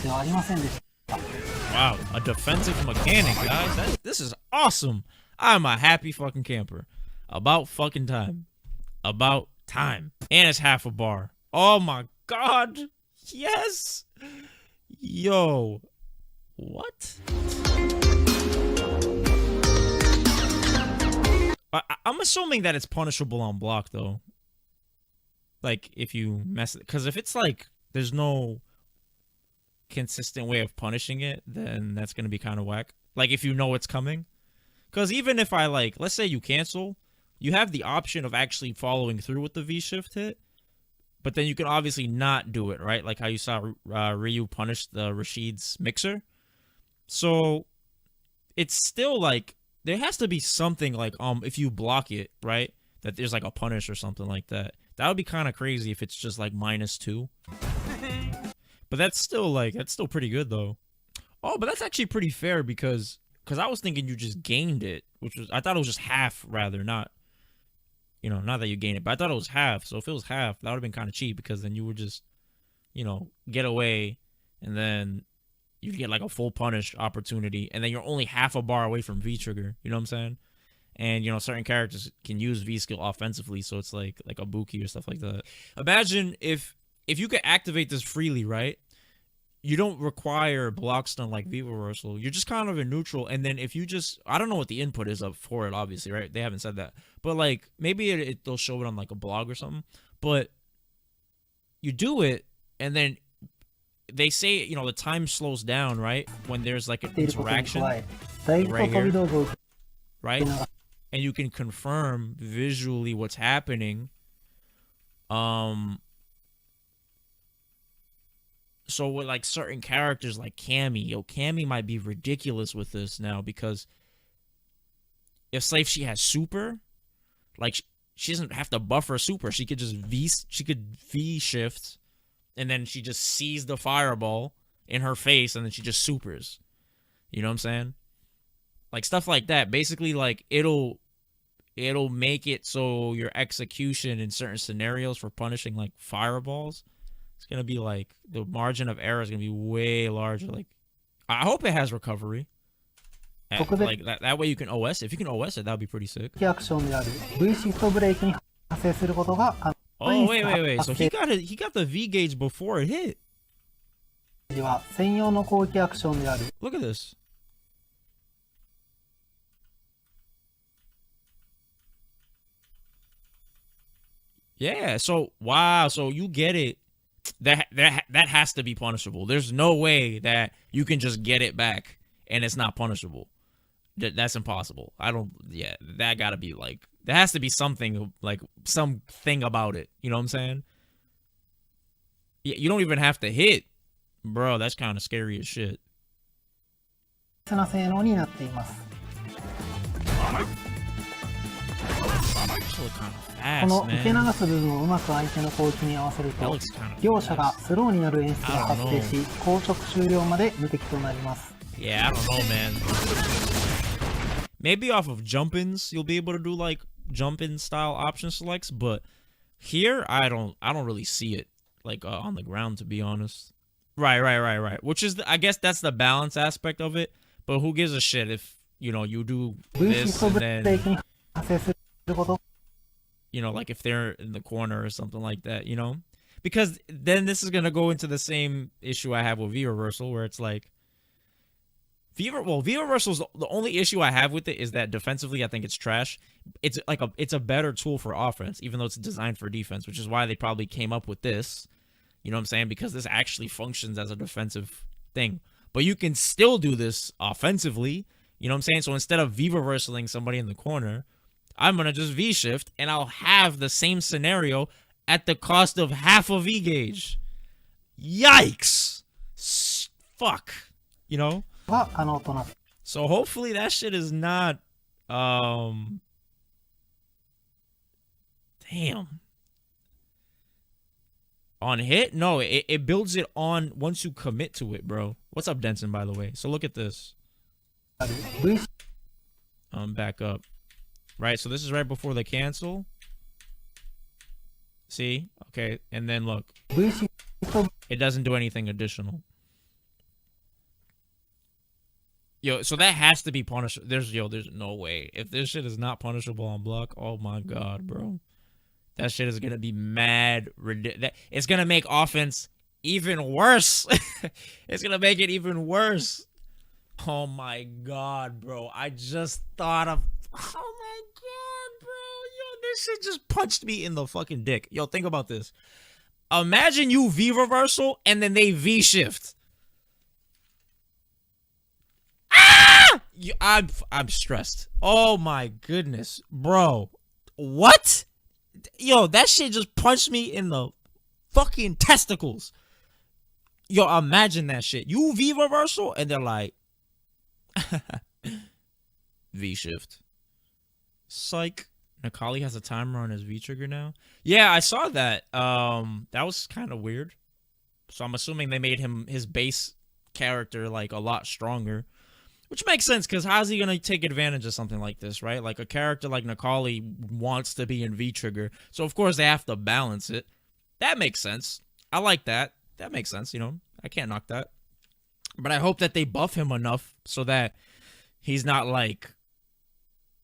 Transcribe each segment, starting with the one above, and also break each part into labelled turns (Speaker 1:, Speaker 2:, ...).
Speaker 1: Wow, a defensive mechanic, guys. This is awesome. I'm a happy fucking camper. About fucking time. About time. And it's half a bar. Oh my god. Yes. Yo. What? I'm assuming that it's punishable on block, though. Like, if you mess it. Because if it's like, there's no consistent way of punishing it, then that's going to be kind of whack. Like, if you know it's coming. Because even if I, like, let's say you cancel, you have the option of actually following through with the V-shift hit. But then you can obviously not do it, right? Like how you saw Ryu punish the Rashid's mixer. So, it's still, like, there has to be something, like, if you block it, right? That there's, like, a punish or something like that. That would be kind of crazy if it's just, like, -2. But that's still, like, that's still pretty good, though. Oh, but that's actually pretty fair because I was thinking you just gained it, which was, I thought it was just half, rather, not, you know, not that you gained it, but I thought it was half. So if it was half, that would have been kind of cheap because then you would just, you know, get away and then you get, like, a full punish opportunity and then you're only half a bar away from V-trigger, you know what I'm saying? And, you know, certain characters can use V-skill offensively, so it's like a Buki or stuff like that. Imagine if you could activate this freely, right? You don't require block stun like V-reversal. You're just kind of in neutral, and then if you just, I don't know what the input is up for it, obviously, right? They haven't said that. But, like, maybe they'll show it on, like, a blog or something. But you do it, and then they say, you know, the time slows down, right? When there's, like, an interaction right here, right? And you can confirm visually what's happening. So with, like, certain characters like Cammy, Cammy might be ridiculous with this now because if she has super, like, she doesn't have to buffer super. She could just V shift, and then she just sees the fireball in her face, and then she just supers. You know what I'm saying? Like, stuff like that. Basically, like, it'll make it so your execution in certain scenarios for punishing, like, fireballs, it's going to be, like, the margin of error is going to be way larger. Like, I hope it has recovery. Like, that way you can OS. If you can OS it, that would be pretty sick. Oh, wait. So he got the V gauge before it hit. Look at this. Yeah, so wow, so you get it. That has to be punishable. There's no way that you can just get it back and it's not punishable. That's impossible. That gotta be, like, there has to be something, like, something about it. You know what I'm saying? You don't even have to hit. Bro, that's kind of scary as shit. Fast, この受け流す部分をうまく相手の攻撃に合わせると、両者がスローになる演出が発生し、硬直終了まで無敵となります。Yeah, I don't know, man. Maybe off of jump-ins, you'll be able to do, like, jump-in style option selects, but here, I don't really see it, like, on the ground, to be honest. Right. Which is, I guess that's the balance aspect of it, but who gives a shit if, you know, you do this and then, you know, like, if they're in the corner or something like that, you know? Because then this is going to go into the same issue I have with V-reversal, where it's like, V-reversal's the only issue I have with it is that defensively, I think it's trash. It's like it's a better tool for offense, even though it's designed for defense, which is why they probably came up with this. You know what I'm saying? Because this actually functions as a defensive thing. But you can still do this offensively. You know what I'm saying? So instead of V-reversaling somebody in the corner, I'm going to just V-shift, and I'll have the same scenario at the cost of half a V-gauge. Yikes! Fuck. You know? So hopefully that shit is not... Damn. On hit? No, it builds it on once you commit to it, bro. What's up, Denson, by the way? So look at this. Back up. Right, so this is right before the cancel. See? Okay, and then look. It doesn't do anything additional. Yo, so that has to be punishable. There's no way. If this shit is not punishable on block, oh my god, bro. That shit is gonna be mad. It's gonna make offense even worse. It's gonna make it even worse. Oh my god, bro. I just thought of. Oh my god, bro. Yo, this shit just punched me in the fucking dick. Yo, think about this. Imagine you V reversal and then they V shift. I'm stressed. Oh my goodness, bro. What? Yo, that shit just punched me in the fucking testicles. Yo, imagine that shit. You V reversal and they're like V shift. Psych. Necalli has a timer on his V trigger now. Yeah, I saw that. That was kind of weird. So I'm assuming they made his base character like a lot stronger. Which makes sense, because how's he going to take advantage of something like this, right? Like, a character like Necalli wants to be in V-Trigger, so of course they have to balance it. That makes sense. I like that. That makes sense, you know? I can't knock that. But I hope that they buff him enough so that he's not like,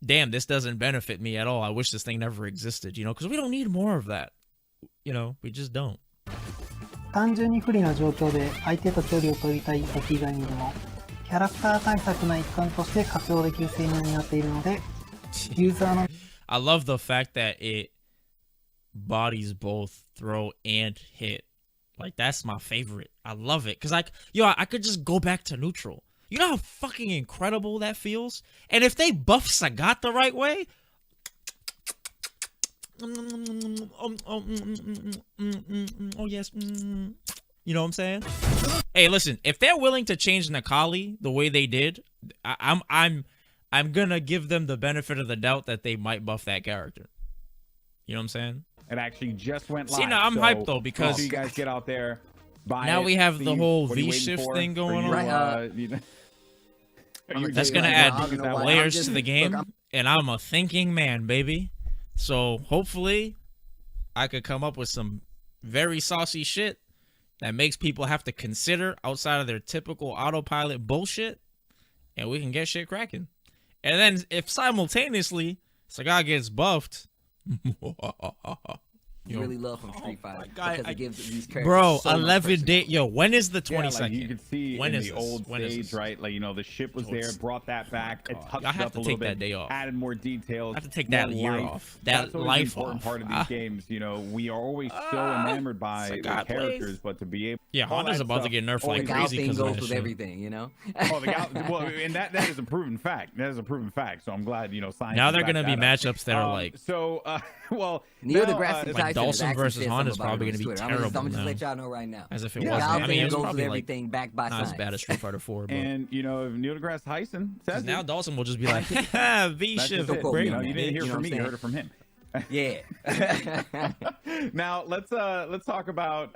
Speaker 1: damn, this doesn't benefit me at all. I wish this thing never existed, you know? Because we don't need more of that. You know, we just don't.
Speaker 2: 単純に不利な状況で相手と距離を取りたい時以外にもキャラクター対策の一環として活用できる性能になっているので、ユーザーの
Speaker 1: I love the fact that it bodies both throw and hit. Like, that's my favorite. I love it. Because, like, yo, I could just go back to neutral. You know how fucking incredible that feels? And if they buff Sagat the right way... Oh, yes. You know what I'm saying? Hey, listen, if they're willing to change Necalli the way they did, I'm gonna give them the benefit of the doubt that they might buff that character. You know what I'm saying?
Speaker 3: It actually just went live.
Speaker 1: See, now I'm hyped though, because
Speaker 3: you guys get out there, buy
Speaker 1: now
Speaker 3: it,
Speaker 1: we have
Speaker 3: see
Speaker 1: the whole
Speaker 3: what are you
Speaker 1: V
Speaker 3: waiting
Speaker 1: shift
Speaker 3: for?
Speaker 1: thing going
Speaker 3: You,
Speaker 1: on.
Speaker 3: you
Speaker 1: That's gonna add layers to the game, and I'm a thinking man, baby. So hopefully, I could come up with some very saucy shit that makes people have to consider outside of their typical autopilot bullshit, and we can get shit cracking. And then if simultaneously Sagat gets buffed,
Speaker 4: You really love from Street Fighter
Speaker 1: God,
Speaker 4: because it gives these characters
Speaker 1: bro,
Speaker 4: so much
Speaker 1: 11
Speaker 4: personality.
Speaker 1: day. Yo, when is the 22nd?
Speaker 3: Like you can see
Speaker 1: when
Speaker 3: in
Speaker 1: is
Speaker 3: the
Speaker 1: this?
Speaker 3: old
Speaker 1: When is
Speaker 3: stage,
Speaker 1: this?
Speaker 3: right? Like, you know, the ship was
Speaker 1: Oh,
Speaker 3: there,
Speaker 1: it's-
Speaker 3: brought that back, it touched
Speaker 1: I have
Speaker 3: up
Speaker 1: to
Speaker 3: a
Speaker 1: take
Speaker 3: little
Speaker 1: that
Speaker 3: bit,
Speaker 1: day off.
Speaker 3: added more details.
Speaker 1: I have to take
Speaker 3: more
Speaker 1: that year
Speaker 3: life.
Speaker 1: off. That
Speaker 3: That's always
Speaker 1: life
Speaker 3: the important
Speaker 1: off.
Speaker 3: part of these games. You know, we are always so enamored by the
Speaker 1: Sagat,
Speaker 3: characters,
Speaker 1: please.
Speaker 3: but to be able,
Speaker 1: Yeah,
Speaker 3: all
Speaker 1: Honda's
Speaker 3: that
Speaker 1: about to
Speaker 3: stuff
Speaker 1: get nerfed like
Speaker 3: always-
Speaker 4: The Gal
Speaker 1: crazy
Speaker 4: thing
Speaker 1: because of
Speaker 4: goes
Speaker 1: that
Speaker 4: with
Speaker 1: shit.
Speaker 4: everything, you know?
Speaker 3: Oh, the Gal, well, and that is a proven fact. That is a proven fact. So I'm glad, you know, science.
Speaker 1: Now they're
Speaker 3: backed
Speaker 1: gonna be
Speaker 3: that up.
Speaker 1: matchups that are like
Speaker 3: Well,
Speaker 4: Neil
Speaker 3: now,
Speaker 4: deGrasse
Speaker 1: like
Speaker 4: Tyson
Speaker 1: Dawson
Speaker 4: has
Speaker 1: versus
Speaker 4: actually said
Speaker 1: Honda's
Speaker 4: something about
Speaker 1: probably
Speaker 4: it
Speaker 1: gonna be
Speaker 4: on Twitter.
Speaker 1: terrible
Speaker 4: I'm just
Speaker 1: now.
Speaker 4: let y'all know right now.
Speaker 1: as if it
Speaker 3: Yeah.
Speaker 1: wasn't.
Speaker 4: Gal
Speaker 1: I mean,
Speaker 4: thing
Speaker 1: it was
Speaker 4: goes
Speaker 1: probably
Speaker 4: with
Speaker 1: like
Speaker 4: everything backed by
Speaker 1: not
Speaker 4: science.
Speaker 1: as bad as Street Fighter 4, but
Speaker 3: and you know, if Neil deGrasse Tyson says
Speaker 1: now
Speaker 3: it,
Speaker 1: Dawson will just be like, V
Speaker 3: that's
Speaker 1: shift,
Speaker 3: just it.
Speaker 4: quote,
Speaker 1: break.
Speaker 3: You know, you didn't hear
Speaker 4: You know
Speaker 3: from
Speaker 4: what
Speaker 3: me,
Speaker 4: I'm
Speaker 3: you heard it from him.
Speaker 4: Yeah.
Speaker 3: Now let's talk about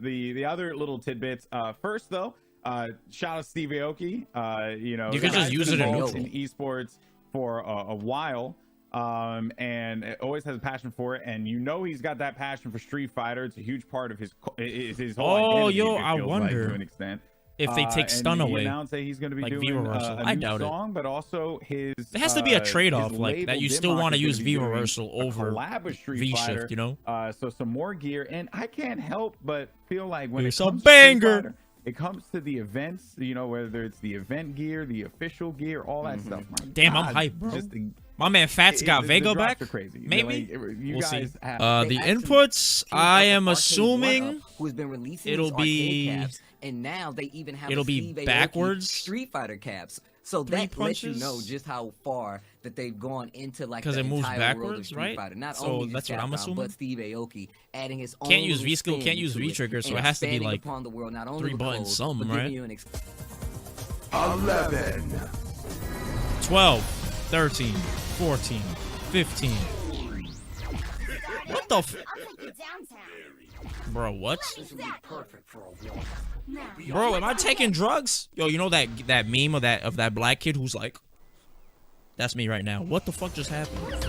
Speaker 3: the other little tidbits. First though, shout out Steve Aoki. You know,
Speaker 1: You can
Speaker 3: the
Speaker 1: just
Speaker 3: guy's
Speaker 1: use
Speaker 3: been
Speaker 1: it in
Speaker 3: involved
Speaker 4: neutral.
Speaker 3: in esports for a while. And always has a passion for it, and you know he's got that passion for Street Fighter. It's a huge part of his whole
Speaker 1: Oh,
Speaker 3: identity,
Speaker 1: yo,
Speaker 3: it
Speaker 1: I
Speaker 3: feels
Speaker 1: wonder
Speaker 3: like, to an extent.
Speaker 1: If they take
Speaker 3: And
Speaker 1: stun
Speaker 3: he
Speaker 1: away,
Speaker 3: announced that he's going to be
Speaker 1: like
Speaker 3: doing
Speaker 1: V-reversal.
Speaker 3: a
Speaker 1: I
Speaker 3: new
Speaker 1: doubt it.
Speaker 3: song, but also his.
Speaker 1: there has to be a
Speaker 3: his
Speaker 1: trade-off, like that.
Speaker 3: label
Speaker 1: You still
Speaker 3: Dimmock
Speaker 1: want to
Speaker 3: is
Speaker 1: use
Speaker 3: gonna be
Speaker 1: V
Speaker 3: doing
Speaker 1: reversal
Speaker 3: a
Speaker 1: over
Speaker 3: collab with Street
Speaker 1: V
Speaker 3: Fighter.
Speaker 1: shift. You know,
Speaker 3: So some more gear, and I can't help but feel like when
Speaker 1: It's
Speaker 3: it
Speaker 1: a
Speaker 3: comes to Street
Speaker 1: banger.
Speaker 3: Fighter, it comes to the events, you know, whether it's the event gear, the official gear, all that stuff. My
Speaker 1: Damn, I'm
Speaker 3: God,
Speaker 1: hyped, bro.
Speaker 3: just the-
Speaker 1: my man Fats got
Speaker 3: the
Speaker 1: Vega
Speaker 3: drops
Speaker 1: back.
Speaker 3: are crazy.
Speaker 1: Maybe.
Speaker 3: Like, you
Speaker 1: We'll see.
Speaker 3: guys have
Speaker 1: The
Speaker 4: They actually
Speaker 1: inputs,
Speaker 4: teamed
Speaker 1: I
Speaker 4: up
Speaker 1: am
Speaker 4: with Arcade
Speaker 1: assuming
Speaker 4: 1-Up, who's been releasing
Speaker 1: it'll
Speaker 4: these arcade
Speaker 1: be-
Speaker 4: caps, and now they even have
Speaker 1: it'll
Speaker 4: a
Speaker 1: be
Speaker 4: Steve Aoki
Speaker 1: backwards
Speaker 4: Street Fighter caps. So
Speaker 1: three
Speaker 4: that lets you
Speaker 1: punches?
Speaker 4: know just how far that they've gone into like
Speaker 1: 'Cause
Speaker 4: the
Speaker 1: it moves
Speaker 4: entire world of
Speaker 1: backwards,
Speaker 4: Street
Speaker 1: right?
Speaker 4: Fighter. Not
Speaker 1: So
Speaker 4: only
Speaker 1: that's
Speaker 4: just
Speaker 1: what I'm
Speaker 4: Capcom,
Speaker 1: assuming?
Speaker 4: but Steve Aoki adding his own
Speaker 1: Can't use
Speaker 4: little
Speaker 1: V-skill,
Speaker 4: spin
Speaker 1: can't use
Speaker 4: to
Speaker 1: V-trigger,
Speaker 4: it,
Speaker 1: so
Speaker 4: and
Speaker 1: it has to be,
Speaker 4: expanding
Speaker 1: like,
Speaker 4: upon the world, not only
Speaker 1: 3
Speaker 4: with
Speaker 1: buttons,
Speaker 4: clothes,
Speaker 1: something,
Speaker 4: but giving
Speaker 1: right?
Speaker 4: you an
Speaker 1: 12, 13, 14, 15. What the
Speaker 5: I'll take you downtown.
Speaker 1: Bro, what?
Speaker 4: This would be perfect for a war.
Speaker 5: Now,
Speaker 1: Bro, am I taking drugs? Yo, you know that meme of that black kid who's like, that's me right now. What the fuck just happened?